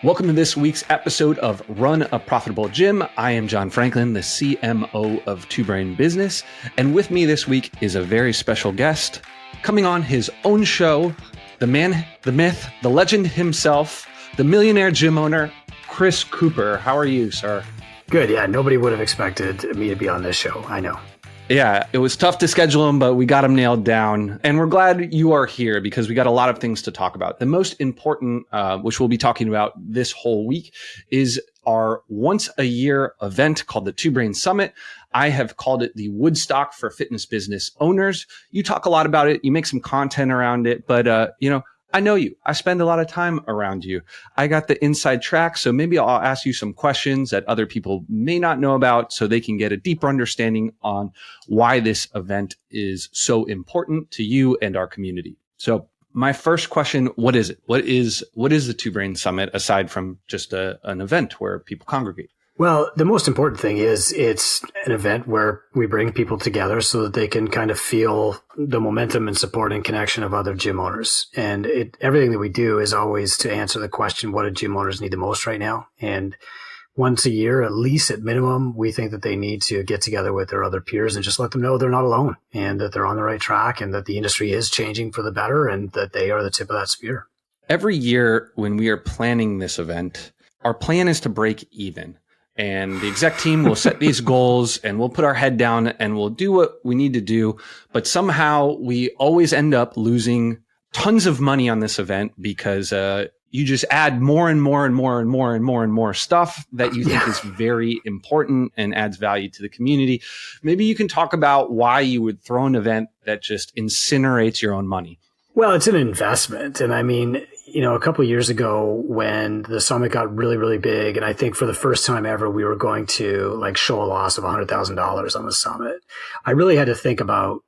Welcome to this week's episode of Run a Profitable Gym. I am John Franklin, the CMO of Two Brain Business. And with me this week is a very special guest coming on his own show, the man, the myth, the legend himself, the Millionaire Gym Owner, Chris Cooper. How are you, sir? Good. Yeah, nobody would have expected me to be on this show. I know. Yeah, it was tough to schedule him, but we got him nailed down. And we're glad you are here because we got a lot of things to talk about. The most important, which we'll be talking about this whole week, is our once a year event called the Two Brain Summit. I have called it the Woodstock for fitness business owners. You talk a lot about it. You make some content around it, but, I know you. I spend a lot of time around you. I got the inside track, so maybe I'll ask you some questions that other people may not know about so they can get a deeper understanding on why this event is so important to you and our community. So my first question, what is it? What is the Two Brain Summit aside from just an event where people congregate? Well, the most important thing is it's an event where we bring people together so that they can kind of feel the momentum and support and connection of other gym owners. And everything that we do is always to answer the question, what do gym owners need the most right now? And once a year, at least at minimum, we think that they need to get together with their other peers and just let them know they're not alone and that they're on the right track and that the industry is changing for the better and that they are the tip of that spear. Every year when we are planning this event, our plan is to break even. And the exec team will set these goals and we'll put our head down and we'll do what we need to do. But somehow we always end up losing tons of money on this event because you just add more and more and more and more and more and more stuff that you think is very important and adds value to the community. Maybe you can talk about why you would throw an event that just incinerates your own money. Well, it's an investment. And I mean, a couple of years ago when the summit got really, really big, and I think for the first time ever, we were going to show a loss of $100,000 on the summit. I really had to think about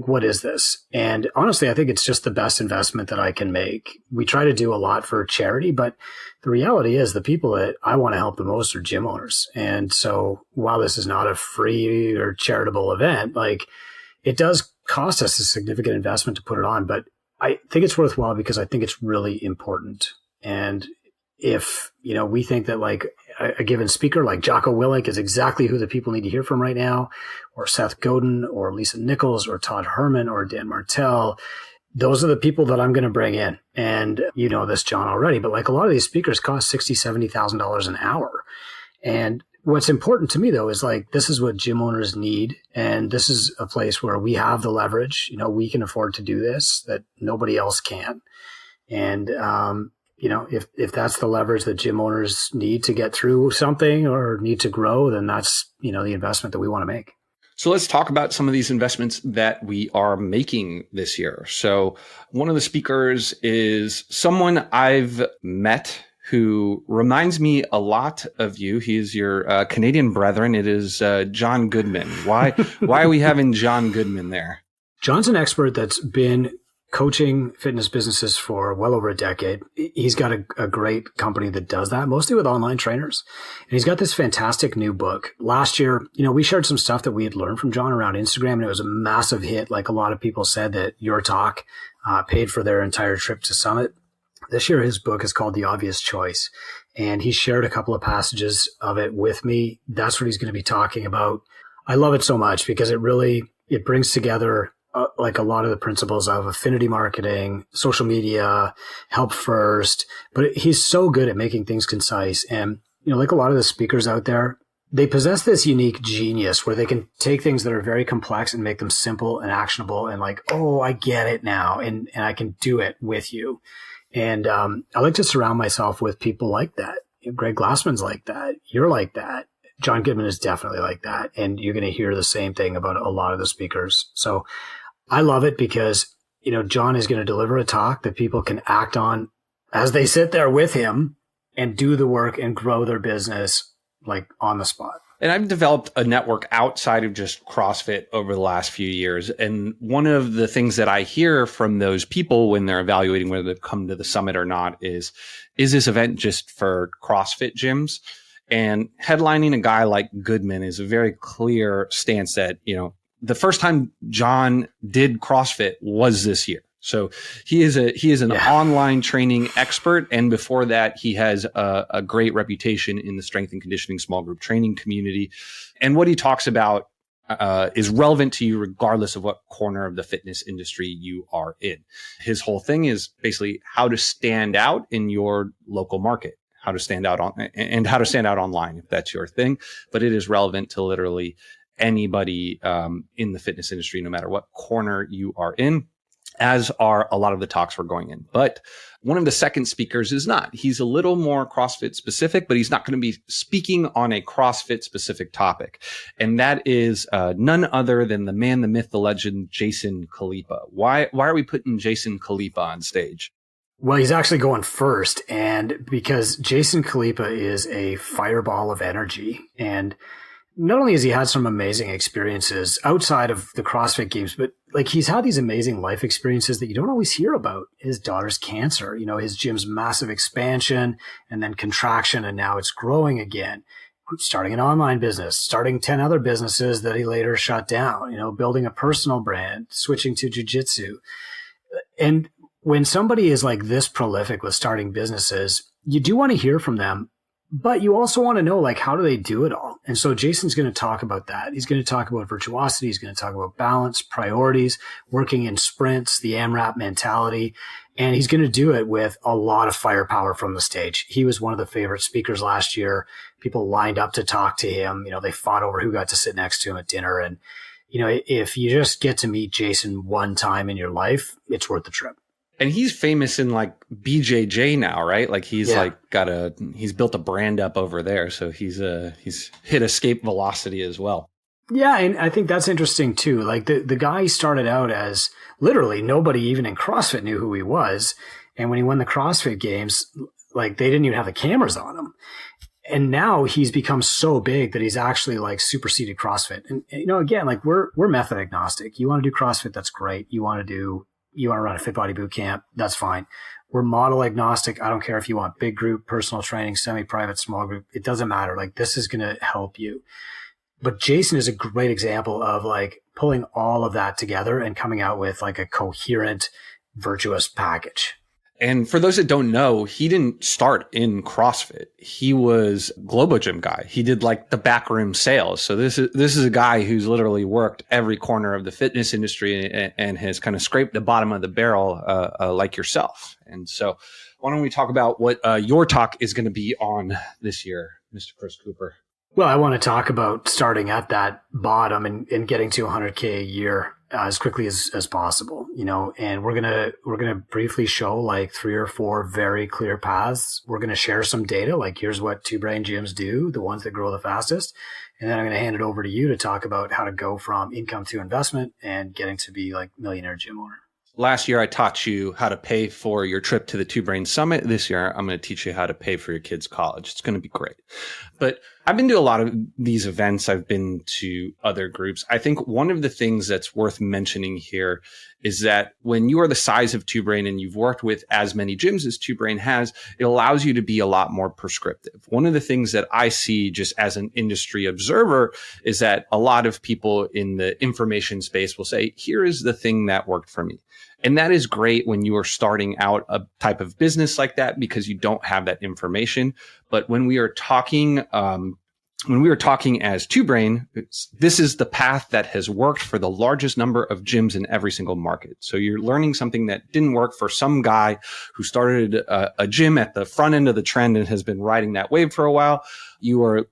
what is this? And honestly, I think it's just the best investment that I can make. We try to do a lot for charity, but the reality is the people that I want to help the most are gym owners. And so while this is not a free or charitable event, it does cost us a significant investment to put it on, but I think it's worthwhile because I think it's really important. And if, we think that a given speaker like Jocko Willink is exactly who the people need to hear from right now, or Seth Godin, or Lisa Nichols, or Todd Herman, or Dan Martell, those are the people that I'm going to bring in. And you know this, John, already, but a lot of these speakers cost $60,000, $70,000 an hour. And what's important to me, though, is this is what gym owners need. And this is a place where we have the leverage. We can afford to do this that nobody else can. And, if that's the leverage that gym owners need to get through something or need to grow, then that's, the investment that we want to make. So let's talk about some of these investments that we are making this year. So one of the speakers is someone I've met who reminds me a lot of you. He's your Canadian brethren. It is John Goodman. Why are we having John Goodman there? John's an expert that's been coaching fitness businesses for well over a decade. He's got a great company that does that, mostly with online trainers. And he's got this fantastic new book. Last year, we shared some stuff that we had learned from John around Instagram, and it was a massive hit. A lot of people said that your talk paid for their entire trip to Summit. This year, his book is called The Obvious Choice, and he shared a couple of passages of it with me. That's what he's going to be talking about. I love it so much because it brings together a lot of the principles of affinity marketing, social media, help first, but he's so good at making things concise. And, a lot of the speakers out there, they possess this unique genius where they can take things that are very complex and make them simple and actionable and oh, I get it now. And I can do it with you. And I like to surround myself with people like that. Greg Glassman's like that. You're like that. John Goodman is definitely like that. And you're going to hear the same thing about a lot of the speakers. So I love it because, John is going to deliver a talk that people can act on as they sit there with him and do the work and grow their business on the spot. And I've developed a network outside of just CrossFit over the last few years. And one of the things that I hear from those people when they're evaluating whether to come to the summit or not is this event just for CrossFit gyms? And headlining a guy like Goodman is a very clear stance that, the first time John did CrossFit was this year. So he is an online training expert. And before that, he has a great reputation in the strength and conditioning small group training community. And what he talks about is relevant to you regardless of what corner of the fitness industry you are in. His whole thing is basically how to stand out in your local market, how to stand out online, if that's your thing. But it is relevant to literally anybody in the fitness industry, no matter what corner you are in, as are a lot of the talks we're going in. But one of the second speakers is not. He's a little more CrossFit specific, but he's not going to be speaking on a CrossFit specific topic. And that is none other than the man, the myth, the legend, Jason Khalipa. Why are we putting Jason Khalipa on stage? Well, he's actually going first, and because Jason Khalipa is a fireball of energy, and not only has he had some amazing experiences outside of the CrossFit Games, but like he's had these amazing life experiences that you don't always hear about. His daughter's cancer, his gym's massive expansion and then contraction, and now it's growing again. Starting an online business, starting 10 other businesses that he later shut down, building a personal brand, switching to jiu-jitsu. And when somebody is like this prolific with starting businesses, you do want to hear from them. But you also want to know, like, how do they do it all? And so Jason's going to talk about that. He's going to talk about virtuosity. He's going to talk about balance, priorities, working in sprints, the AMRAP mentality. And he's going to do it with a lot of firepower from the stage. He was one of the favorite speakers last year. People lined up to talk to him. They fought over who got to sit next to him at dinner. And, if you just get to meet Jason one time in your life, it's worth the trip. And he's famous in like BJJ now, right? Like he's he's built a brand up over there. So he's hit escape velocity as well. Yeah. And I think that's interesting too. Like the guy started out as literally nobody even in CrossFit knew who he was. And when he won the CrossFit Games, like they didn't even have the cameras on him. And now he's become so big that he's actually like superseded CrossFit. And again, like we're method agnostic. You want to do CrossFit, that's great. You want to run a Fit Body Boot Camp, that's fine. We're model agnostic. I don't care if you want big group, personal training, semi-private, small group. It doesn't matter. Like this is going to help you. But Jason is a great example of like pulling all of that together and coming out with like a coherent, virtuous package. And for those that don't know, he didn't start in CrossFit. He was Globo Gym guy. He did like the backroom sales. So this is a guy who's literally worked every corner of the fitness industry and has kind of scraped the bottom of the barrel, like yourself. And so why don't we talk about what your talk is going to be on this year, Mr. Chris Cooper? Well, I want to talk about starting at that bottom and getting to 100K a year as quickly as possible, and we're going to briefly show like 3 or 4 very clear paths. We're going to share some data, like here's what two brain gyms do, the ones that grow the fastest. And then I'm going to hand it over to you to talk about how to go from income to investment and getting to be like Millionaire Gym Owner. Last year, I taught you how to pay for your trip to the Two Brain Summit. This year, I'm going to teach you how to pay for your kids' college. It's going to be great. But I've been to a lot of these events. I've been to other groups. I think one of the things that's worth mentioning here is that when you are the size of Two Brain and you've worked with as many gyms as Two Brain has, it allows you to be a lot more prescriptive. One of the things that I see just as an industry observer is that a lot of people in the information space will say, here is the thing that worked for me. And that is great when you are starting out a type of business like that because you don't have that information. But when we are talking, as Two Brain, this is the path that has worked for the largest number of gyms in every single market. So you're learning something that didn't work for some guy who started a gym at the front end of the trend and has been riding that wave for a while. You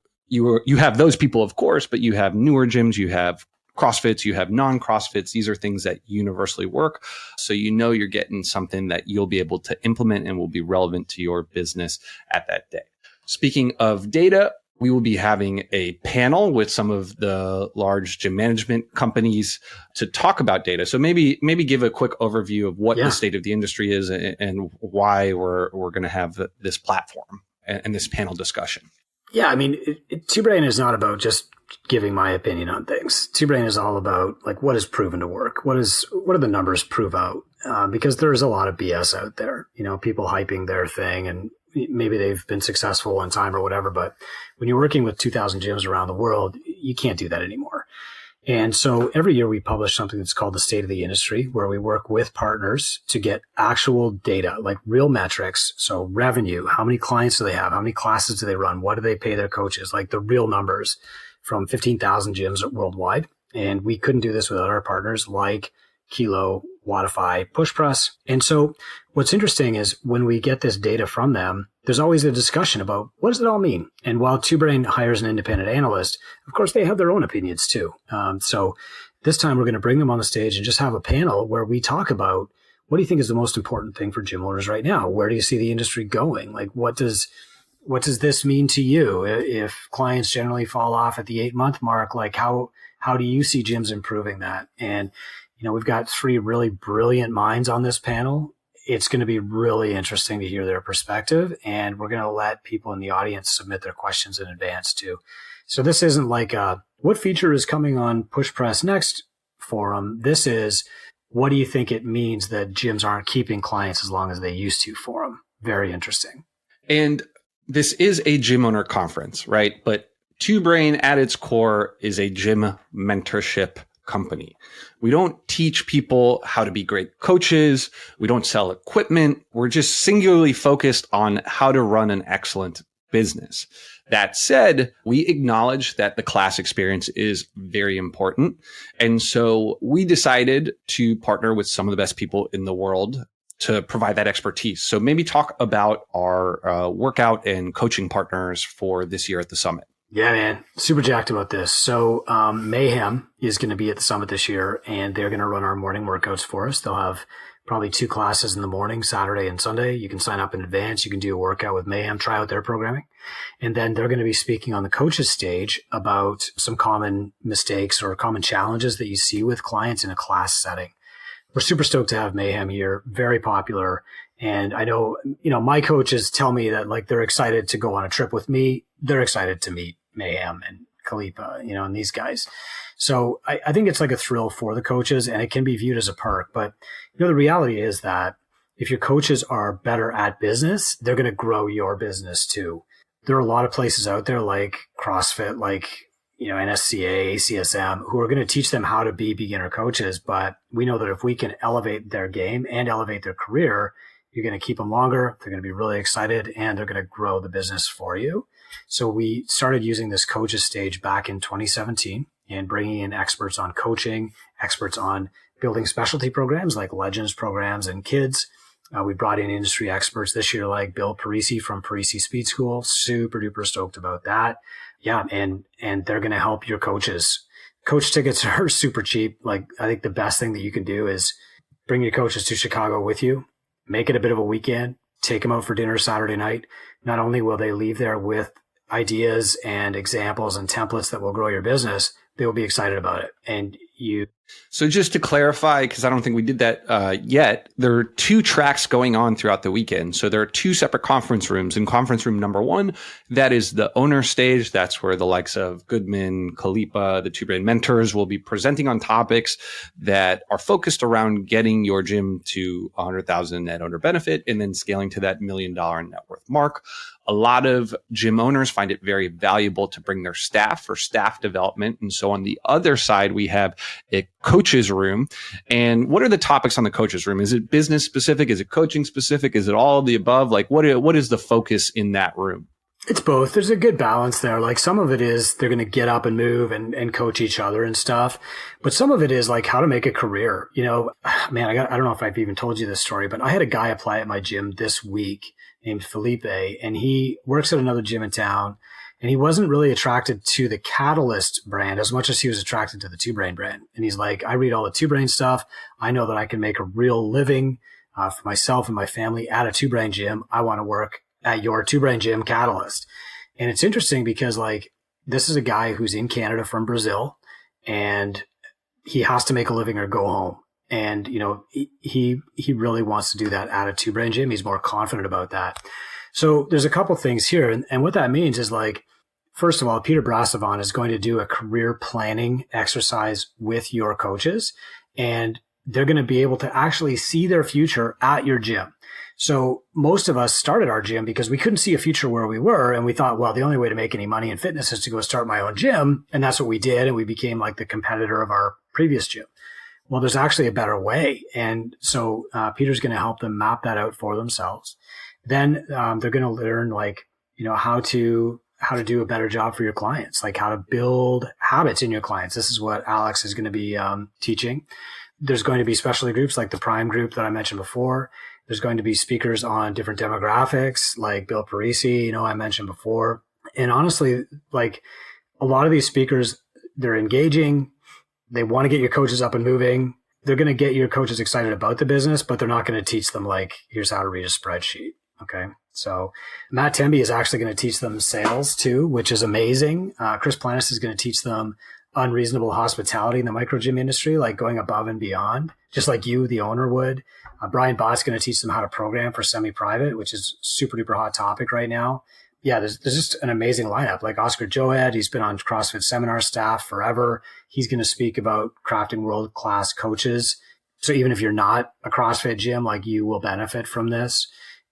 have those people, of course, but you have newer gyms, you have CrossFits, you have non-CrossFits. These are things that universally work. So you're getting something that you'll be able to implement and will be relevant to your business at that day. Speaking of data, we will be having a panel with some of the large gym management companies to talk about data. So maybe give a quick overview of what the state of the industry is and why we're going to have this platform and this panel discussion. Yeah, I mean, Two Brain is not about just giving my opinion on things. Two Brain is all about like what is proven to work. What do the numbers prove out? Because there's a lot of BS out there. People hyping their thing and maybe they've been successful one time or whatever. But when you're working with 2,000 gyms around the world, you can't do that anymore. And so every year we publish something that's called the State of the Industry, where we work with partners to get actual data, like real metrics. So revenue, how many clients do they have? How many classes do they run? What do they pay their coaches? Like the real numbers from 15,000 gyms worldwide. And we couldn't do this without our partners like Kilo, Wodify, PushPress. And so what's interesting is when we get this data from them, there's always a discussion about what does it all mean? And while TwoBrain hires an independent analyst, of course, they have their own opinions too. So this time we're going to bring them on the stage and just have a panel where we talk about what do you think is the most important thing for gym owners right now? Where do you see the industry going? Like, what does this mean to you? If clients generally fall off at the 8-month mark, like how do you see gyms improving that? And we've got 3 really brilliant minds on this panel. It's going to be really interesting to hear their perspective, and we're going to let people in the audience submit their questions in advance too. So this isn't like what feature is coming on PushPress next forum. This is what do you think it means that gyms aren't keeping clients as long as they used to forum. Very interesting. And this is a gym owner conference, right? But TwoBrain at its core is a gym mentorship company. We don't teach people how to be great coaches. We don't sell equipment. We're just singularly focused on how to run an excellent business. That said, we acknowledge that the class experience is very important. And so we decided to partner with some of the best people in the world to provide that expertise. So maybe talk about our workout and coaching partners for this year at the summit. Yeah, man. Super jacked about this. So Mayhem is going to be at the summit this year, and they're going to run our morning workouts for us. They'll have probably 2 classes in the morning, Saturday and Sunday. You can sign up in advance. You can do a workout with Mayhem, try out their programming. And then they're going to be speaking on the coaches stage about some common mistakes or common challenges that you see with clients in a class setting. We're super stoked to have Mayhem here. Very popular. And I know, my coaches tell me that like they're excited to go on a trip with me. They're excited to meet Mayhem and Khalipa, and these guys. So I think it's like a thrill for the coaches, and it can be viewed as a perk. But the reality is that if your coaches are better at business, they're going to grow your business too. There are a lot of places out there like CrossFit, like NSCA, ACSM, who are going to teach them how to be beginner coaches. But we know that if we can elevate their game and elevate their career, you're going to keep them longer. They're going to be really excited, and they're going to grow the business for you. So we started using this coaches stage back in 2017 and bringing in experts on coaching, experts on building specialty programs like Legends programs and kids. We brought in industry experts this year like Bill Parisi from Parisi Speed School. Super duper stoked about that. Yeah. And they're going to help your coaches. Coach tickets are super cheap. Like I think the best thing that you can do is bring your coaches to Chicago with you, make it a bit of a weekend, take them out for dinner Saturday night. Not only will they leave there with ideas and examples and templates that will grow your business, they will be excited about it. And So just to clarify, because I don't think we did that yet, there are 2 tracks going on throughout the weekend. So there are 2 separate conference rooms. In conference room number 1, that is the owner stage. That's where the likes of Goodman, Khalipa, the TwoBrain mentors will be presenting on topics that are focused around getting your gym to 100,000 net owner benefit and then scaling to that $1 million net worth mark. A lot of gym owners find it very valuable to bring their staff for staff development. And so on the other side, we have a coaches room. And what are the topics on the coaches room? Is it business specific? Is it coaching specific? Is it all of the above? Like what is the focus in that room? It's both. There's a good balance there. Like some of it is they're going to get up and move and coach each other and stuff. But some of it is like how to make a career. Man, I don't know if I've even told you this story, but I had a guy apply at my gym this week named Felipe, and he works at another gym in town, and he wasn't really attracted to the Catalyst brand as much as he was attracted to the TwoBrain brand. And he's like, I read all the TwoBrain stuff. I know that I can make a real living for myself and my family at a TwoBrain gym. I want to work at your TwoBrain gym, Catalyst. And it's interesting because like this is a guy who's in Canada from Brazil, and he has to make a living or go home. And, he really wants to do that at a TwoBrain gym. He's more confident about that. So there's a couple things here. And what that means is like, first of all, Peter Brasavon is going to do a career planning exercise with your coaches, and they're going to be able to actually see their future at your gym. So most of us started our gym because we couldn't see a future where we were. And we thought, well, the only way to make any money in fitness is to go start my own gym. And that's what we did. And we became like the competitor of our previous gym. Well, there's actually a better way. And so Peter's going to help them map that out for themselves. Then they're going to learn how to do a better job for your clients, like how to build habits in your clients. This is what Alex is going to be teaching. There's going to be specialty groups like the Prime group that I mentioned before. There's going to be speakers on different demographics like Bill Parisi, I mentioned before. And honestly, like a lot of these speakers, they're engaging. They want to get your coaches up and moving. They're going to get your coaches excited about the business, but they're not going to teach them like, here's how to read a spreadsheet. Okay. So Matt Temby is actually going to teach them sales too, which is amazing. Chris Planis is going to teach them unreasonable hospitality in the micro gym industry, like going above and beyond, just like you, the owner, would. Brian Bott's going to teach them how to program for semi-private, which is super duper hot topic right now. Yeah, there's just an amazing lineup. Like Oscar Joed, he's been on CrossFit seminar staff forever. He's going to speak about crafting world-class coaches. So even if you're not a CrossFit gym, like you will benefit from this.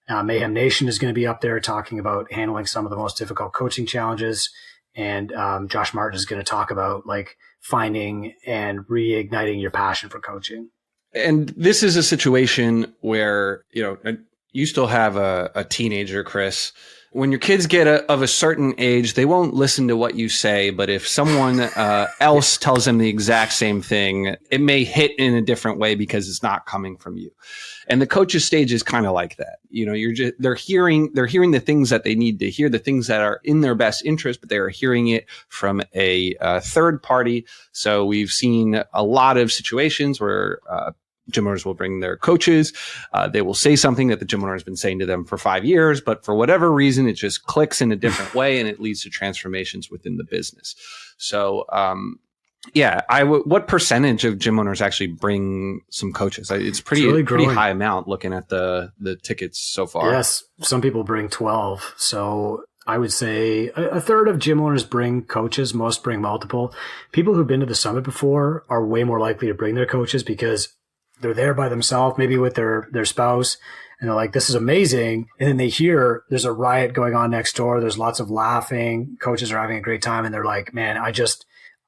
Mayhem Nation is going to be up there talking about handling some of the most difficult coaching challenges. And Josh Martin is going to talk about like finding and reigniting your passion for coaching. And this is a situation where, you still have a teenager, Chris. When your kids get of a certain age, they won't listen to what you say. But if someone else tells them the exact same thing, it may hit in a different way because it's not coming from you. And the coaches stage is kind of like that. They're hearing the things that they need to hear, the things that are in their best interest, but they are hearing it from a third party. So we've seen a lot of situations where gym owners will bring their coaches. They will say something that the gym owner has been saying to them for 5 years, but for whatever reason, it just clicks in a different way and it leads to transformations within the business. So, what percentage of gym owners actually bring some coaches? It's pretty high amount looking at the tickets so far. Yes. Some people bring 12. So I would say a third of gym owners bring coaches. Most bring multiple. People who've been to the summit before are way more likely to bring their coaches because they're there by themselves, maybe with their spouse, and they're like, this is amazing. And then they hear there's a riot going on next door. There's lots of laughing. Coaches are having a great time. And they're like, man,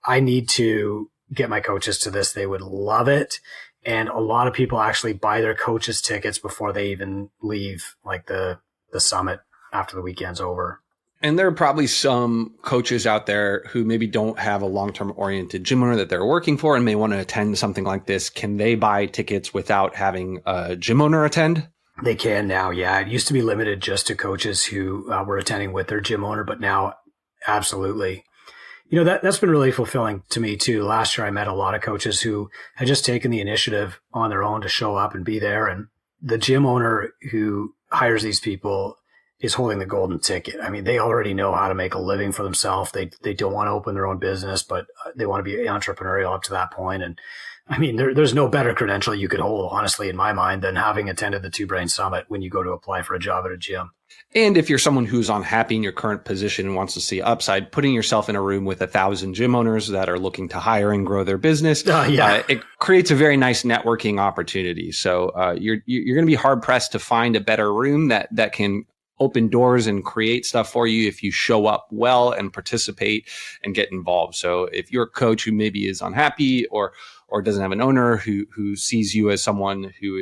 I need to get my coaches to this. They would love it. And a lot of people actually buy their coaches tickets before they even leave like the summit after the weekend's over. And there are probably some coaches out there who maybe don't have a long-term oriented gym owner that they're working for and may want to attend something like this. Can they buy tickets without having a gym owner attend? They can now. Yeah. It used to be limited just to coaches who were attending with their gym owner, but now absolutely. That's been really fulfilling to me too. Last year, I met a lot of coaches who had just taken the initiative on their own to show up and be there. And the gym owner who hires these people is holding the golden ticket. I mean, they already know how to make a living for themselves. They don't want to open their own business, but they want to be entrepreneurial up to that point. And I mean, there's no better credential you could hold, honestly, in my mind, than having attended the Two Brain Summit when you go to apply for a job at a gym. And if you're someone who's unhappy in your current position and wants to see upside, putting yourself in a room with 1,000 gym owners that are looking to hire and grow their business, it creates a very nice networking opportunity. So you're going to be hard pressed to find a better room that can open doors and create stuff for you if you show up well and participate and get involved. So if you're a coach who maybe is unhappy or doesn't have an owner who sees you as someone who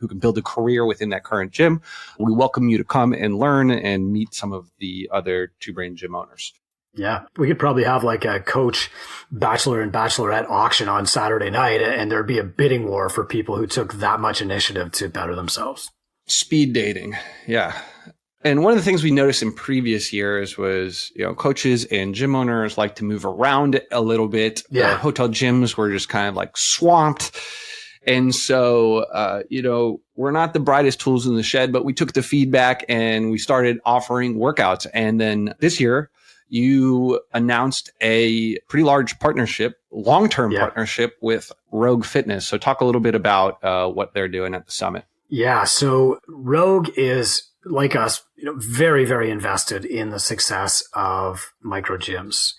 can build a career within that current gym, we welcome you to come and learn and meet some of the other Two Brain gym owners. Yeah, we could probably have like a coach bachelor and bachelorette auction on Saturday night, and there'd be a bidding war for people who took that much initiative to better themselves. Speed dating. Yeah. And one of the things we noticed in previous years was, coaches and gym owners like to move around a little bit. Yeah. Hotel gyms were just kind of like swamped. And so, we're not the brightest tools in the shed, but we took the feedback and we started offering workouts. And then this year you announced a pretty large partnership, long-term partnership with Rogue Fitness. So talk a little bit about what they're doing at the summit. Yeah. So Rogue is, like us, very, very invested in the success of micro gyms.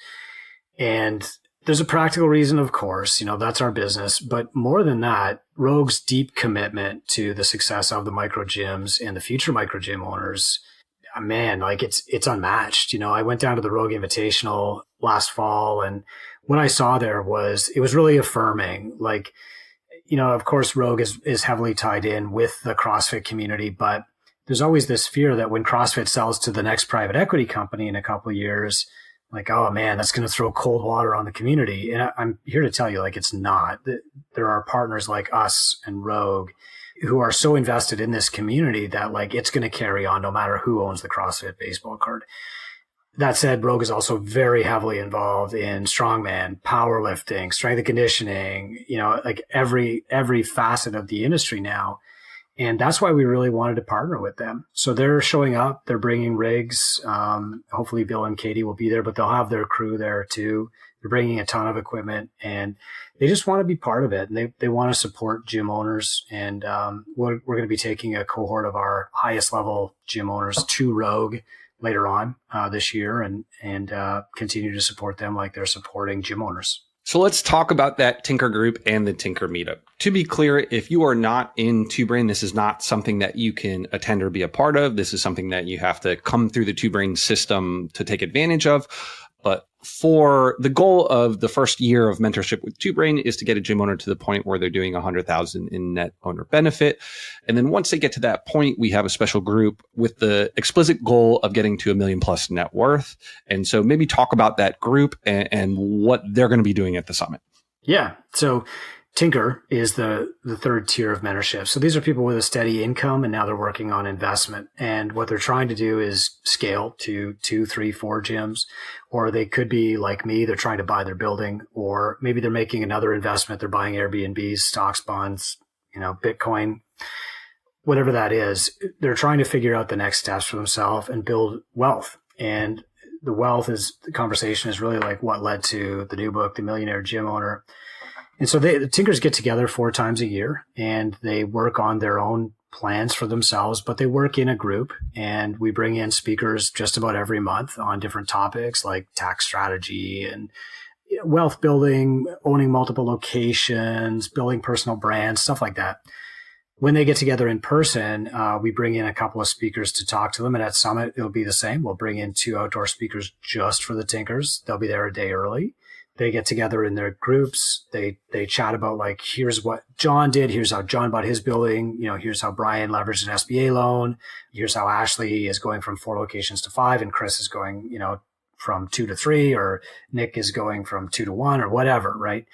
And There's a practical reason, of course, that's our business. But more than that, Rogue's deep commitment to the success of the micro gyms and the future micro gym owners, man, like it's unmatched. I went down to the Rogue Invitational last fall, and what I saw there it was really affirming. Like, of course, Rogue is heavily tied in with the CrossFit community, but there's always this fear that when CrossFit sells to the next private equity company in a couple of years, like, oh man, that's going to throw cold water on the community. And I'm here to tell you, like, it's not. There are partners like us and Rogue who are so invested in this community that like it's going to carry on no matter who owns the CrossFit baseball card. That said, Rogue is also very heavily involved in strongman, powerlifting, strength and conditioning, like every facet of the industry now. And that's why we really wanted to partner with them. So they're showing up, they're bringing rigs. Hopefully Bill and Katie will be there, but they'll have their crew there too. They're bringing a ton of equipment, and they just want to be part of it. And they want to support gym owners. And we're going to be taking a cohort of our highest level gym owners to Rogue later on this year and continue to support them like they're supporting gym owners. So let's talk about that Tinker group and the Tinker meetup. To be clear, if you are not in Two Brain, this is not something that you can attend or be a part of. This is something that you have to come through the Two Brain system to take advantage of. But for the goal of the first year of mentorship with Two Brain is to get a gym owner to the point where they're doing 100,000 in net owner benefit. And then once they get to that point, we have a special group with the explicit goal of getting to $1 million+ net worth. And so maybe talk about that group and what they're going to be doing at the summit. Yeah. So Tinker is the third tier of mentorship. So these are people with a steady income, and now they're working on investment. And what they're trying to do is scale to 2, 3, 4 gyms. Or they could be like me, they're trying to buy their building, or maybe they're making another investment. They're buying Airbnbs, stocks, bonds, Bitcoin, whatever that is. They're trying to figure out the next steps for themselves and build wealth. And the conversation is really like what led to the new book, The Millionaire Gym Owner. And so the Tinkers get together 4 times a year, and they work on their own plans for themselves, but they work in a group, and we bring in speakers just about every month on different topics like tax strategy and wealth building, owning multiple locations, building personal brands, stuff like that. When they get together in person, we bring in a couple of speakers to talk to them. And at Summit, it'll be the same. We'll bring in 2 outdoor speakers just for the Tinkers. They'll be there a day early. They get together in their groups. They chat about like, here's what John did. Here's how John bought his building. Here's how Brian leveraged an SBA loan. Here's how Ashley is going from 4 locations to 5, and Chris is going, from 2 to 3, or Nick is going from 2 to 1, or whatever, right?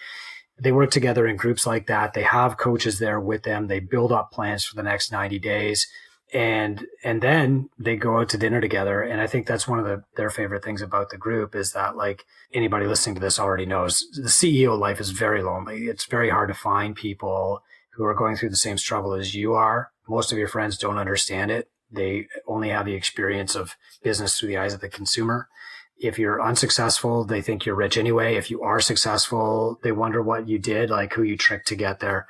They work together in groups like that. They have coaches there with them. They build up plans for the next 90 days. And then they go out to dinner together. And I think that's one of their favorite things about the group is that, like, anybody listening to this already knows, the CEO life is very lonely. It's very hard to find people who are going through the same struggle as you are. Most of your friends don't understand it. They only have the experience of business through the eyes of the consumer. If you're unsuccessful, they think you're rich anyway. If you are successful, they wonder what you did, like who you tricked to get there.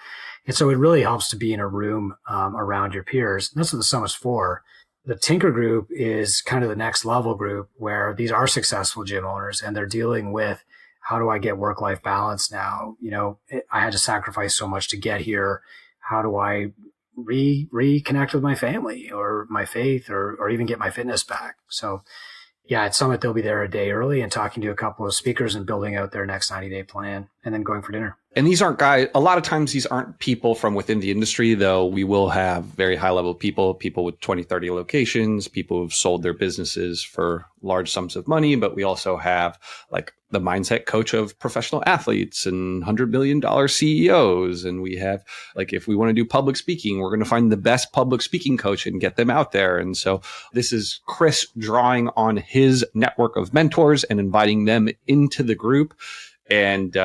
And so it really helps to be in a room around your peers. And that's what the summit's for. The Tinker group is kind of the next level group where these are successful gym owners, and they're dealing with, how do I get work-life balance now? I had to sacrifice so much to get here. How do I reconnect with my family or my faith or even get my fitness back? So yeah, at Summit, they'll be there a day early and talking to a couple of speakers and building out their next 90-day plan, and then going for dinner. And these aren't guys, a lot of times these aren't people from within the industry, though we will have very high level people with 20, 30 locations, people who've sold their businesses for large sums of money. But we also have like the mindset coach of professional athletes and $100 million CEOs. And we have, like, if we want to do public speaking, we're going to find the best public speaking coach and get them out there. And so this is Chris drawing on his network of mentors and inviting them into the group. And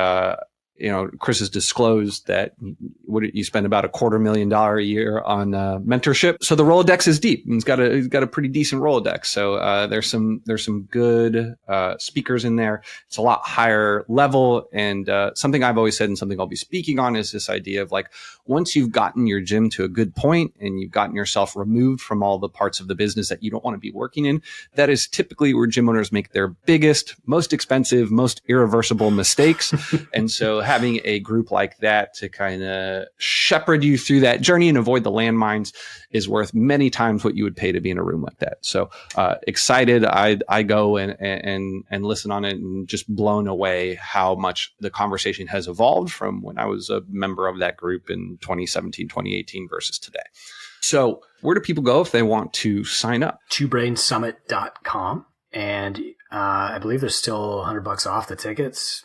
Chris has disclosed that you spend about $250,000 a year on mentorship. So the Rolodex is deep. He's got a pretty decent Rolodex. So there's some good speakers in there. It's a lot higher level. And something I've always said and something I'll be speaking on is this idea of like, once you've gotten your gym to a good point and you've gotten yourself removed from all the parts of the business that you don't want to be working in, that is typically where gym owners make their biggest, most expensive, most irreversible mistakes. And so having a group like that to kind of shepherd you through that journey and avoid the landmines is worth many times what you would pay to be in a room like that. So excited. I go and listen on it and just blown away how much the conversation has evolved from when I was a member of that group in 2017, 2018 versus today. So where do people go if they want to sign up? twobrainsummit.com. And I believe there's still $100 off the tickets,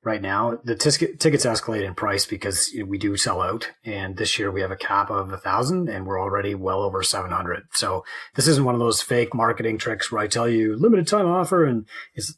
right now. The tickets escalate in price because we do sell out. And this year we have a cap of 1,000 and we're already well over 700. So this isn't one of those fake marketing tricks where I tell you limited time offer. And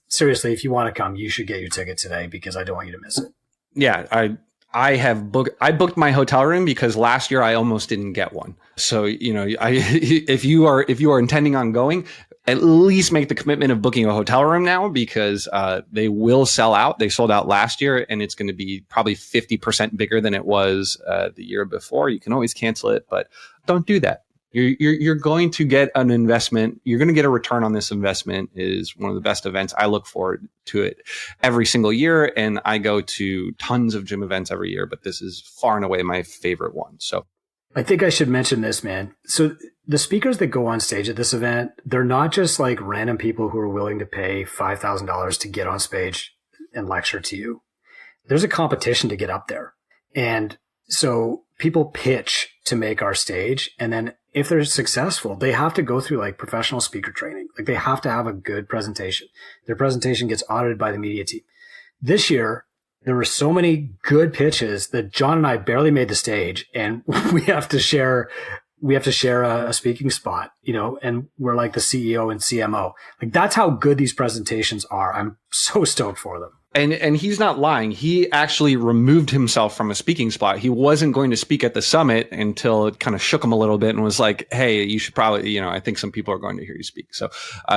seriously, if you want to come, you should get your ticket today because I don't want you to miss it. Yeah, I booked my hotel room because last year I almost didn't get one. So, if you are intending on going, at least make the commitment of booking a hotel room now because they will sell out. They sold out last year and it's going to be probably 50% bigger than it was the year before. You can always cancel it, but don't do that. You're going to get an investment. You're going to get a return on this investment. Is one of the best events. I look forward to it every single year. And I go to tons of gym events every year, but this is far and away my favorite one. So I think I should mention this, man. So the speakers that go on stage at this event, they're not just like random people who are willing to pay $5,000 to get on stage and lecture to you. There's a competition to get up there. And so people pitch to make our stage. And then if they're successful, they have to go through like professional speaker training. Like they have to have a good presentation. Their presentation gets audited by the media team. This year, there were so many good pitches that John and I barely made the stage, and we have to share a speaking spot, and we're like the CEO and CMO. Like that's how good these presentations are. I'm so stoked for them. And he's not lying. He actually removed himself from a speaking spot. He wasn't going to speak at the summit until it kind of shook him a little bit and was like, hey, you should probably, I think some people are going to hear you speak. So,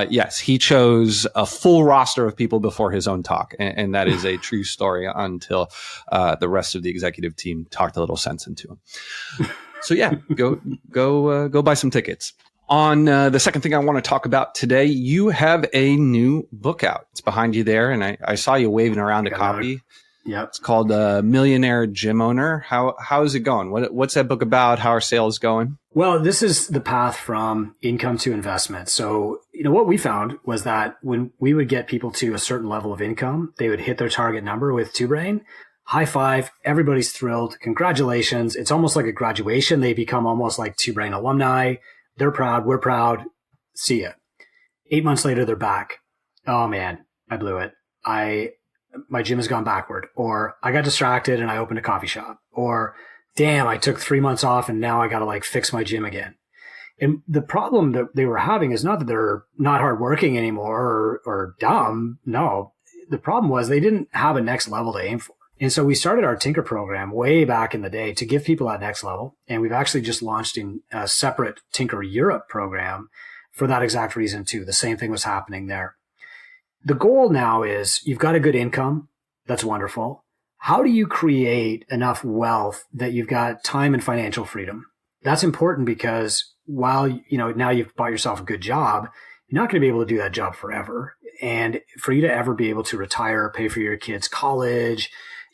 yes, he chose a full roster of people before his own talk. And that is a true story until the rest of the executive team talked a little sense into him. So yeah, go buy some tickets. On the second thing I want to talk about today, you have a new book out. It's behind you there, and I saw you waving around a copy. Yeah, it's called Millionaire Gym Owner. How is it going? What's that book about? How are sales going? Well, this is the path from income to investment. So, what we found was that when we would get people to a certain level of income, they would hit their target number with Two Brain. High five. Everybody's thrilled. Congratulations. It's almost like a graduation. They become almost like Two Brain alumni. They're proud. We're proud. See ya. 8 months later, they're back. Oh man, I blew it. My gym has gone backward, or I got distracted and I opened a coffee shop, or damn, I took 3 months off and now I got to fix my gym again. And the problem that they were having is not that they're not hardworking anymore or dumb. No, the problem was they didn't have a next level to aim for. And so we started our Tinker program way back in the day to give people that next level. And we've actually just launched in a separate Tinker Europe program for that exact reason too. The same thing was happening there. The goal now is you've got a good income. That's wonderful. How do you create enough wealth that you've got time and financial freedom? That's important because while, now you've bought yourself a good job, you're not going to be able to do that job forever. And for you to ever be able to retire, pay for your kids' college,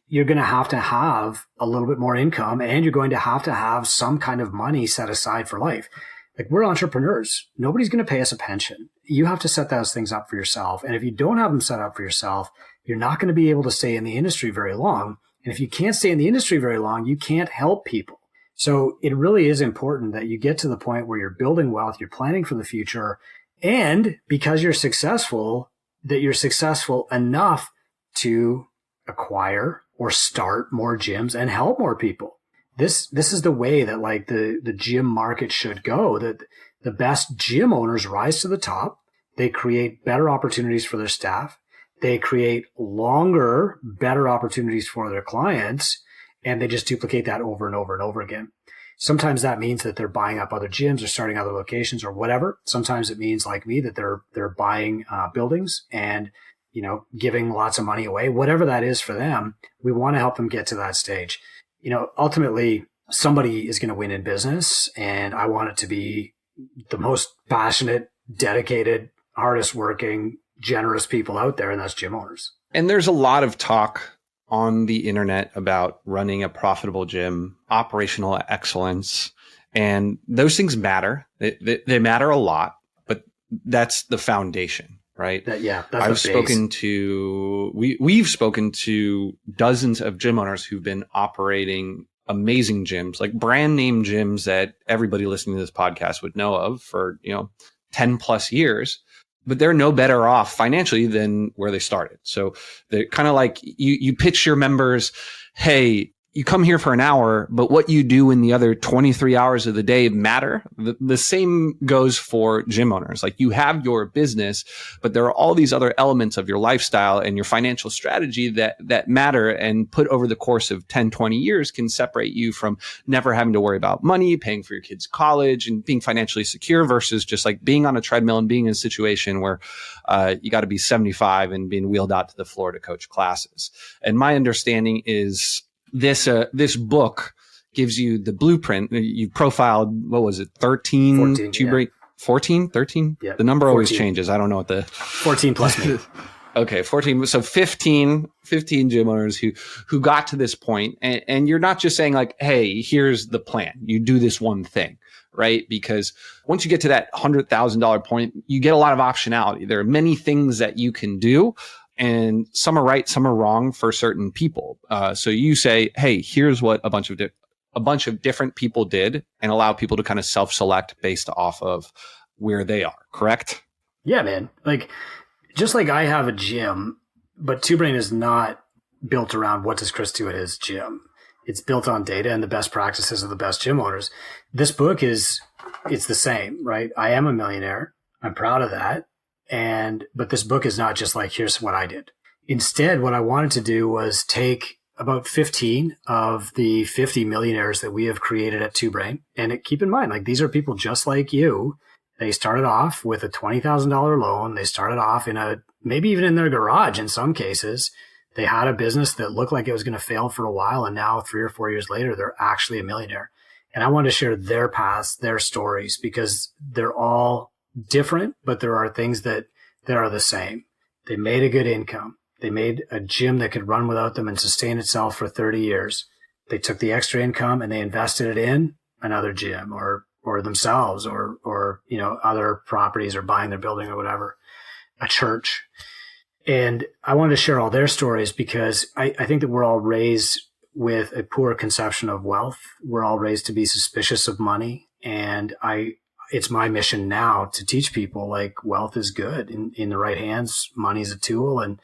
you're going to have a little bit more income, and you're going to have some kind of money set aside for life. Like, we're entrepreneurs. Nobody's going to pay us a pension. You have to set those things up for yourself. And if you don't have them set up for yourself, you're not going to be able to stay in the industry very long. And if you can't stay in the industry very long, you can't help people. So it really is important that you get to the point where you're building wealth, you're planning for the future, and because you're successful, that you're successful enough to acquire or start more gyms and help more people. This is the way that the gym market should go, that the best gym owners rise to the top. They create better opportunities for their staff. they create longer, better opportunities for their clients, and they just duplicate that over and over and over again. Sometimes that means that they're buying up other gyms or starting other locations or whatever. Sometimes it means, like me, that they're buying buildings and, giving lots of money away. Whatever that is for them, we want to help them get to that stage. Ultimately, somebody is going to win in business, and I want it to be the most passionate, dedicated, hardest working, generous people out there, and that's gym owners. And there's a lot of talk on the internet about running a profitable gym, operational excellence, and those things matter. They matter a lot, but that's the foundation, right? That's We've spoken to dozens of gym owners who've been operating amazing gyms, like brand name gyms that everybody listening to this podcast would know of for, 10 plus years. But they're no better off financially than where they started. So they're kind of like you pitch your members, hey, you come here for an hour, but what you do in the other 23 hours of the day matter. The same goes for gym owners. Like, you have your business, but there are all these other elements of your lifestyle and your financial strategy that matter, and put over the course of 10, 20 years can separate you from never having to worry about money, paying for your kids' college, and being financially secure, versus just like being on a treadmill and being in a situation where you got to be 75 and being wheeled out to the floor to coach classes. And my understanding is this book gives you the blueprint. You profiled, what was it, 13? 14, 13? Yeah, the number 14. always changes. I don't know what the 14 plus me. Okay, 14. So 15 gym owners who got to this point. And you're not just saying like, hey, here's the plan. You do this one thing, right? Because once you get to that $100,000 point, you get a lot of optionality. There are many things that you can do. And some are right, some are wrong for certain people. So you say, hey, here's what a bunch of different people did, and allow people to kind of self-select based off of where they are, correct? Yeah, man. Like, just like I have a gym, but Two Brain is not built around what does Chris do at his gym. It's built on data and the best practices of the best gym owners. This book it's the same, right? I am a millionaire. I'm proud of that. But this book is not just like, here's what I did. Instead, what I wanted to do was take about 15 of the 50 millionaires that we have created at Two Brain. And keep in mind, like, these are people just like you. They started off with a $20,000 loan. They started off maybe even in their garage in some cases. They had a business that looked like it was going to fail for a while. And now 3 or 4 years later, they're actually a millionaire. And I wanted to share their paths, their stories, because they're all different, but there are things that are the same. They made a good income. They made a gym that could run without them and sustain itself for 30 years. They took the extra income and they invested it in another gym or themselves or other properties, or buying their building or whatever, a church. And I wanted to share all their stories because I think that we're all raised with a poor conception of wealth. We're all raised to be suspicious of money. And it's my mission now to teach people, like, wealth is good in the right hands. Money is a tool. And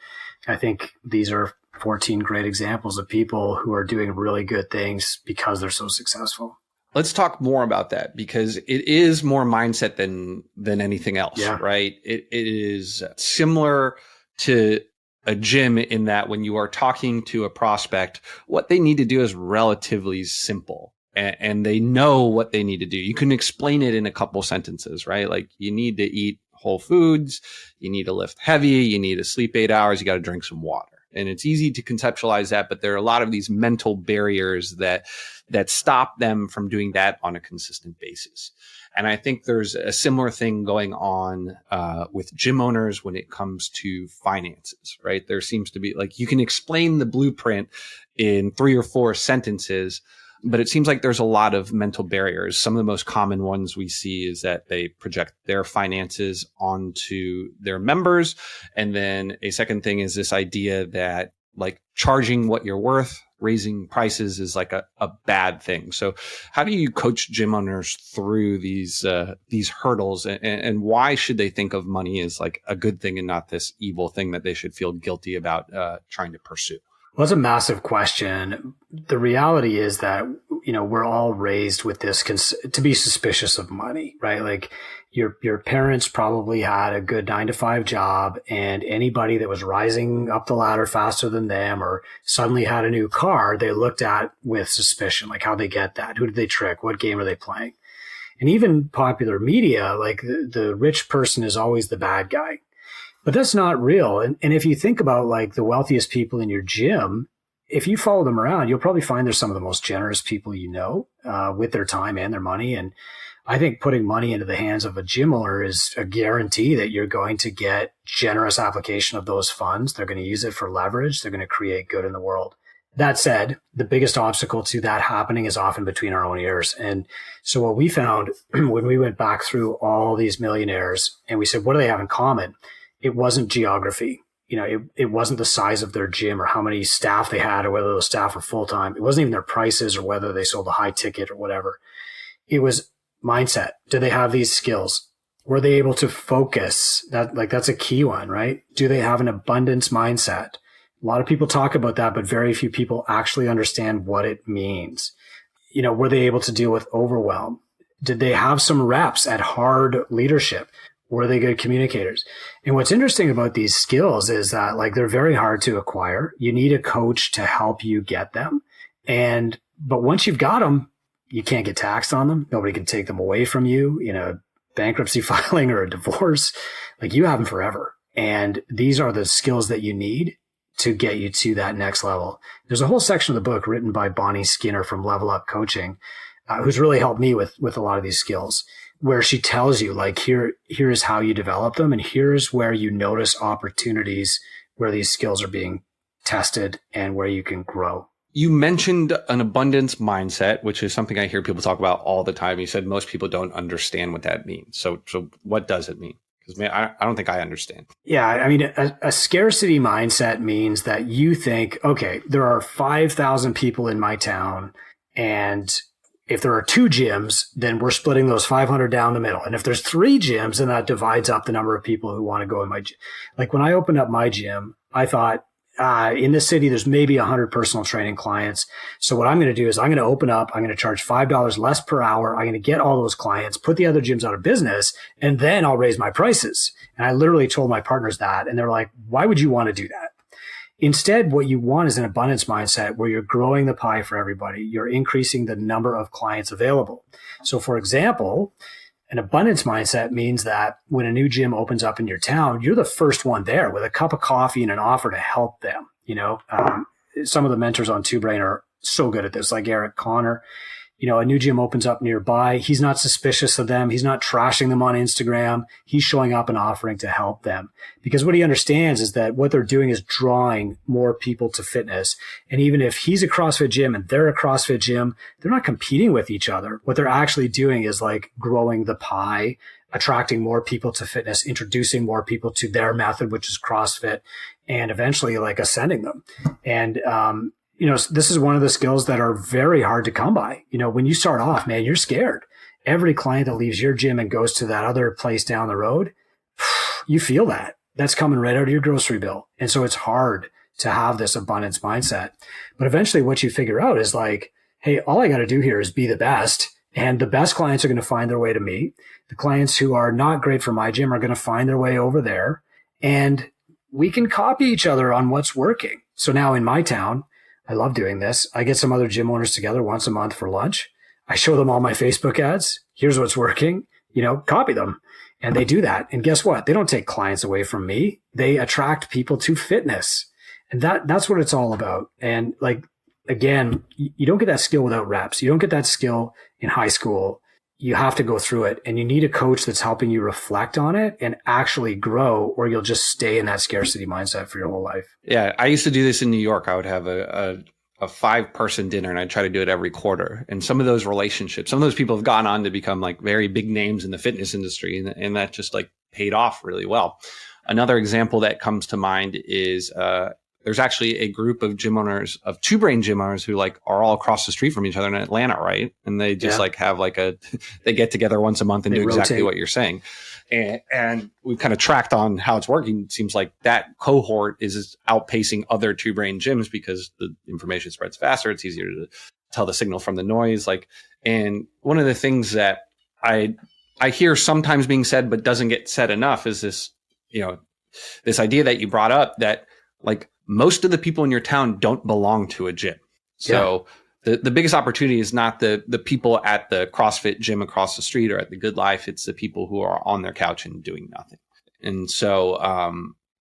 I think these are 14 great examples of people who are doing really good things because they're so successful. Let's talk more about that, because it is more mindset than anything else, right? It is similar to a gym in that when you are talking to a prospect, what they need to do is relatively simple. And they know what they need to do. You can explain it in a couple sentences, right? Like, you need to eat whole foods, you need to lift heavy, you need to sleep 8 hours, you got to drink some water. And it's easy to conceptualize that, but there are a lot of these mental barriers that stop them from doing that on a consistent basis. And I think there's a similar thing going on with gym owners when it comes to finances, right? There seems to be, like, you can explain the blueprint in 3 or 4 sentences, but it seems like there's a lot of mental barriers. Some of the most common ones we see is that they project their finances onto their members. And then a second thing is this idea that, like, charging what you're worth, raising prices is like a bad thing. So how do you coach gym owners through these hurdles, and why should they think of money as like a good thing and not this evil thing that they should feel guilty about trying to pursue? Well, it's a massive question. The reality is that, we're all raised with this to be suspicious of money, right? Like your parents probably had a good 9 to 5 job, and anybody that was rising up the ladder faster than them or suddenly had a new car, they looked at with suspicion, like how they get that? Who did they trick? What game are they playing? And even popular media, like the rich person is always the bad guy, but that's not real. And if you think about like the wealthiest people in your gym, if you follow them around, you'll probably find they're some of the most generous people with their time and their money. And I think putting money into the hands of a gym owner is a guarantee that you're going to get generous application of those funds. They're going to use it for leverage. They're going to create good in the world. That said, the biggest obstacle to that happening is often between our own ears. And so what we found when we went back through all these millionaires and we said, what do they have in common? It wasn't geography. It wasn't the size of their gym or how many staff they had or whether those staff were full-time. It wasn't even their prices or whether they sold a high ticket or whatever. It was mindset. Do they have these skills? Were they able to focus? That's a key one, right? Do they have an abundance mindset? A lot of people talk about that, but very few people actually understand what it means. Were they able to deal with overwhelm? Did they have some reps at hard leadership? Were they good communicators? And what's interesting about these skills is that they're very hard to acquire. You need a coach to help you get them. But once you've got them, you can't get taxed on them. Nobody can take them away from you, bankruptcy filing or a divorce. You have them forever. And these are the skills that you need to get you to that next level. There's a whole section of the book written by Bonnie Skinner from Level Up Coaching, who's really helped me with a lot of these skills, where she tells you here is how you develop them. And here's where you notice opportunities where these skills are being tested and where you can grow. You mentioned an abundance mindset, which is something I hear people talk about all the time. You said most people don't understand what that means. So what does it mean? Because I don't think I understand. Yeah. I mean, a scarcity mindset means that you think, okay, there are 5,000 people in my town, and if there are 2 gyms, then we're splitting those 500 down the middle. And if there's 3 gyms, then that divides up the number of people who want to go in my gym. When I opened up my gym, I thought, in this city, there's maybe 100 personal training clients. So what I'm going to do is I'm going to open up, I'm going to charge $5 less per hour. I'm going to get all those clients, put the other gyms out of business, and then I'll raise my prices. And I literally told my partners that, and they're like, why would you want to do that? Instead, what you want is an abundance mindset where you're growing the pie for everybody. You're increasing the number of clients available. So for example, an abundance mindset means that when a new gym opens up in your town, you're the first one there with a cup of coffee and an offer to help them. Some of the mentors on Two Brain are so good at this, like Eric Connor. A new gym opens up nearby. He's not suspicious of them. He's not trashing them on Instagram. He's showing up and offering to help them, because what he understands is that what they're doing is drawing more people to fitness. And even if he's a CrossFit gym and they're a CrossFit gym, they're not competing with each other. What they're actually doing is growing the pie, attracting more people to fitness, introducing more people to their method, which is CrossFit, and eventually ascending them. And, this is one of the skills that are very hard to come by. When you start off, man, you're scared. Every client that leaves your gym and goes to that other place down the road, you feel that. That's coming right out of your grocery bill. And so it's hard to have this abundance mindset. But eventually what you figure out is hey, all I got to do here is be the best. And the best clients are going to find their way to me. The clients who are not great for my gym are going to find their way over there. And we can copy each other on what's working. So now in my town, I love doing this. I get some other gym owners together once a month for lunch. I show them all my Facebook ads. Here's what's working, copy them. And they do that. And guess what? They don't take clients away from me. They attract people to fitness. And that's what it's all about. And again, you don't get that skill without reps. You don't get that skill in high school. You have to go through it, and you need a coach that's helping you reflect on it and actually grow, or you'll just stay in that scarcity mindset for your whole life. Yeah. I used to do this in New York. I would have a 5-person dinner, and I'd try to do it every quarter. And some of those relationships, some of those people have gone on to become very big names in the fitness industry. And that just paid off really well. Another example that comes to mind is, there's actually a group of gym owners, of Two Brain gym owners, who are all across the street from each other in Atlanta, right? And they just have they get together once a month and do exactly what you're saying. And we've kind of tracked on how it's working. It seems like that cohort is outpacing other Two Brain gyms because the information spreads faster. It's easier tell the signal from the noise. And one of the things that I hear sometimes being said, but doesn't get said enough is this, this idea that you brought up that most of the people in your town don't belong to a gym. So the biggest opportunity is not the people at the CrossFit gym across the street or at the Good Life. It's the people who are on their couch and doing nothing. And so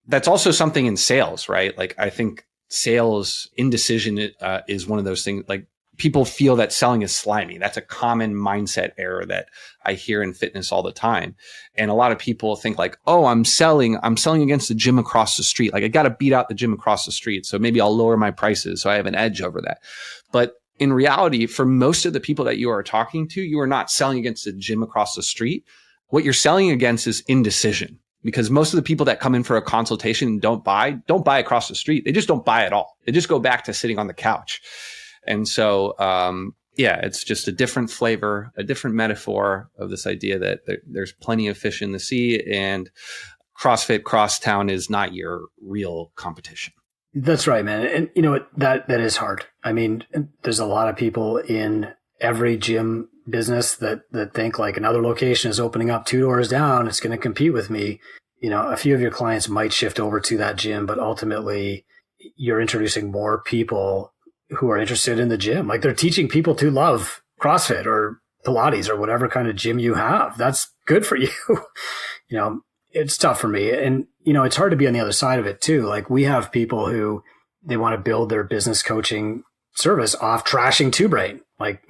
that's also something in sales, right? I think sales indecision is one of those things. People feel that selling is slimy. That's a common mindset error that I hear in fitness all the time. And a lot of people think oh, I'm selling against the gym across the street. I got to beat out the gym across the street. So maybe I'll lower my prices so I have an edge over that. But in reality, for most of the people that you are talking to, you are not selling against the gym across the street. What you're selling against is indecision, because most of the people that come in for a consultation and don't buy across the street. They just don't buy at all. They just go back to sitting on the couch. And so, it's just a different flavor, a different metaphor of this idea that there's plenty of fish in the sea, and CrossFit Crosstown is not your real competition. That's right, man. And that is hard. I mean, there's a lot of people in every gym business that think another location is opening up 2 doors down. It's going to compete with me. A few of your clients might shift over to that gym, but ultimately you're introducing more people who are interested in the gym. They're teaching people to love CrossFit or Pilates or whatever kind of gym you have. That's good for you. It's tough for me. And, it's hard to be on the other side of it too. We have people who they want to build their business coaching service off trashing Two Brain.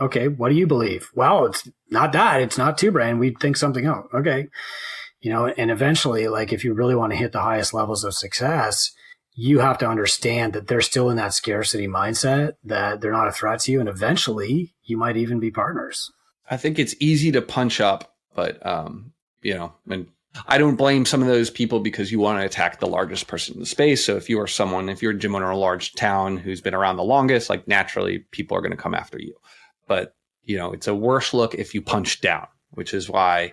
Okay, what do you believe? Well, it's not that. It's not Two Brain. We think something else. Okay. And eventually, if you really want to hit the highest levels of success, you have to understand that they're still in that scarcity mindset, that they're not a threat to you. And eventually you might even be partners. I think it's easy to punch up, but, and I don't blame some of those people because you want to attack the largest person in the space. So if you're a gym owner in a large town who's been around the longest, naturally people are going to come after you. But, it's a worse look if you punch down, which is why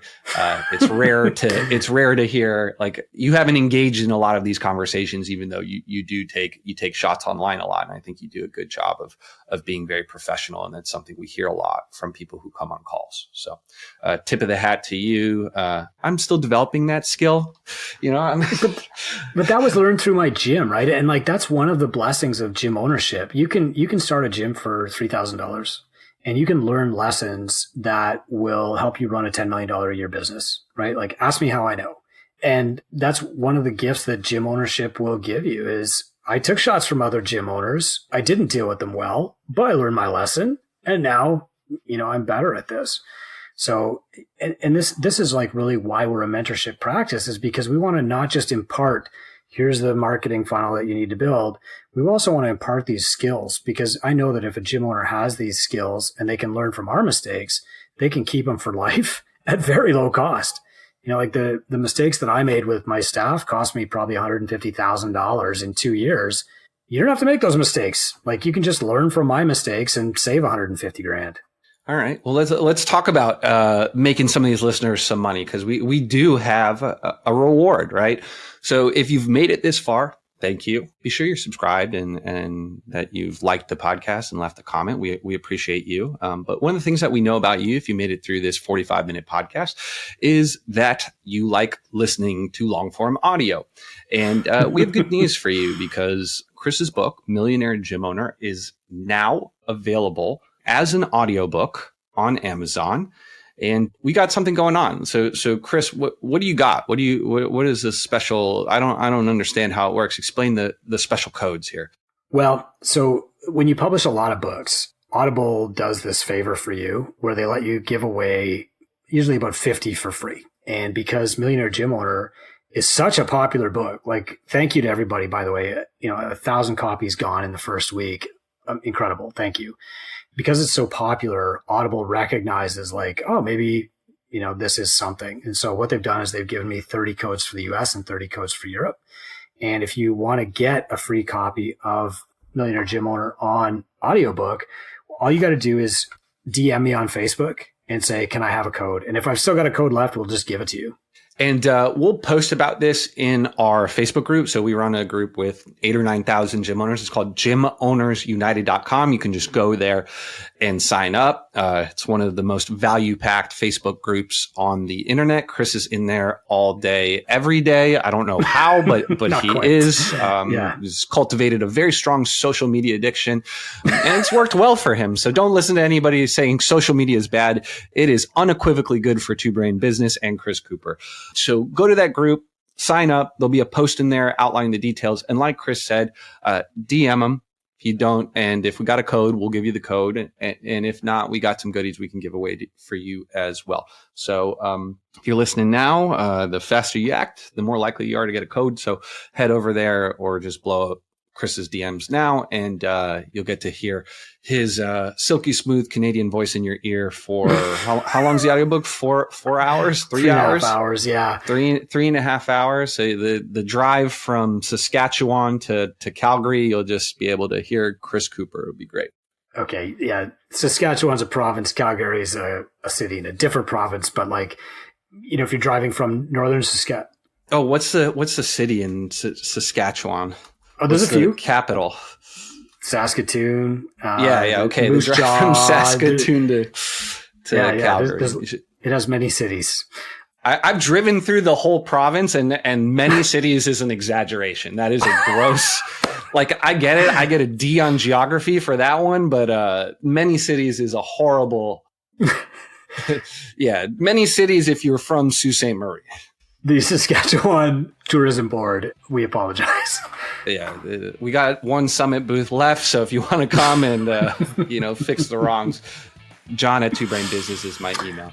it's rare to hear you haven't engaged in a lot of these conversations, even though you take shots online a lot. And I think you do a good job of being very professional. And that's something we hear a lot from people who come on calls. So tip of the hat to you. I'm still developing that skill, but that was learned through my gym, right? And that's one of the blessings of gym ownership. You can start a gym for $3,000. And you can learn lessons that will help you run a $10 million a year business, right? Ask me how I know. And that's one of the gifts that gym ownership will give you is I took shots from other gym owners. I didn't deal with them well, but I learned my lesson. And now, I'm better at this. So, and this is really why we're a mentorship practice, is because we want to not just impart, here's the marketing funnel that you need to build. We also want to impart these skills, because I know that if a gym owner has these skills and they can learn from our mistakes, they can keep them for life at very low cost. The mistakes that I made with my staff cost me probably $150,000 in 2 years. You don't have to make those mistakes. You can just learn from my mistakes and save $150,000. All right. Well, let's talk about making some of these listeners some money, because we do have a reward, right? So if you've made it this far, thank you. Be sure you're subscribed and that you've liked the podcast and left a comment. We appreciate you. But one of the things that we know about you, if you made it through this 45-minute podcast, is that you like listening to long form audio. And we have good news for you, because Chris's book, Millionaire Gym Owner, is now available as an audiobook on Amazon. And we got something going on. So Chris, what do you got? What is this special? I don't understand how it works. Explain the special codes here. Well, so when you publish a lot of books, Audible does this favor for you where they let you give away usually about 50 for free. And because Millionaire Gym Owner is such a popular book, thank you to everybody, by the way, 1,000 copies gone in the first week. Incredible. Thank you. Because it's so popular, Audible recognizes maybe, this is something. And so what they've done is they've given me 30 codes for the US and 30 codes for Europe. And if you want to get a free copy of Millionaire Gym Owner on audiobook, all you got to do is DM me on Facebook and say, can I have a code? And if I've still got a code left, we'll just give it to you. And we'll post about this in our Facebook group. So we run a group with 8,000 or 9,000 gym owners. It's called gymownersunited.com. You can just go there and sign up. It's one of the most value-packed Facebook groups on the internet. Chris is in there all day, every day. I don't know how, but he quite. Is. He's cultivated a very strong social media addiction, and it's worked well for him. So don't listen to anybody saying social media is bad. It is unequivocally good for Two Brain Business and Chris Cooper. So go to that group, sign up. There'll be a post in there outlining the details. And like Chris said, DM them if you don't. And if we got a code, we'll give you the code. And if not, we got some goodies we can give away for you as well. So if you're listening now, the faster you act, the more likely you are to get a code. So head over there or just blow up Chris's DMs now, and you'll get to hear his silky smooth Canadian voice in your ear for how long's the audiobook? 4 hours? 3 hours? 3.5 hours, yeah. 3.5 hours. So the drive from Saskatchewan to Calgary, you'll just be able to hear Chris Cooper. It'll be great. Okay, yeah. Saskatchewan's a province. Calgary is a city in a different province, but like, if you're driving from northern Saskatchewan. Oh, what's the city in Saskatchewan? Oh, there's a few. Capital. Saskatoon. Okay. Moose Jaw, from Saskatoon to Calgary. It has many cities. I've driven through the whole province, and many cities is an exaggeration. That is a gross. Like, I get it. I get a D on geography for that one, but many cities is a horrible. Yeah, many cities if you're from Sault Ste. Marie. The Saskatchewan Tourism Board, we apologize. Yeah, we got one summit booth left, so if you want to come and fix the wrongs, John at Two Brain Business is my email.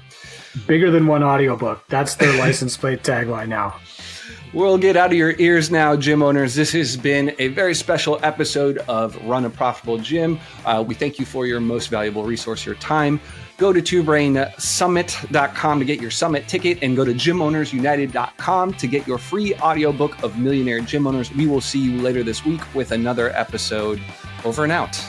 Bigger than one audiobook. That's their license plate tagline now. We'll get out of your ears now, gym owners. This has been a very special episode of Run a Profitable Gym. We thank you for your most valuable resource, your time. Go to twobrainsummit.com to get your summit ticket, and go to gymownersunited.com to get your free audiobook of Millionaire Gym Owners. We will see you later this week with another episode. Over and out.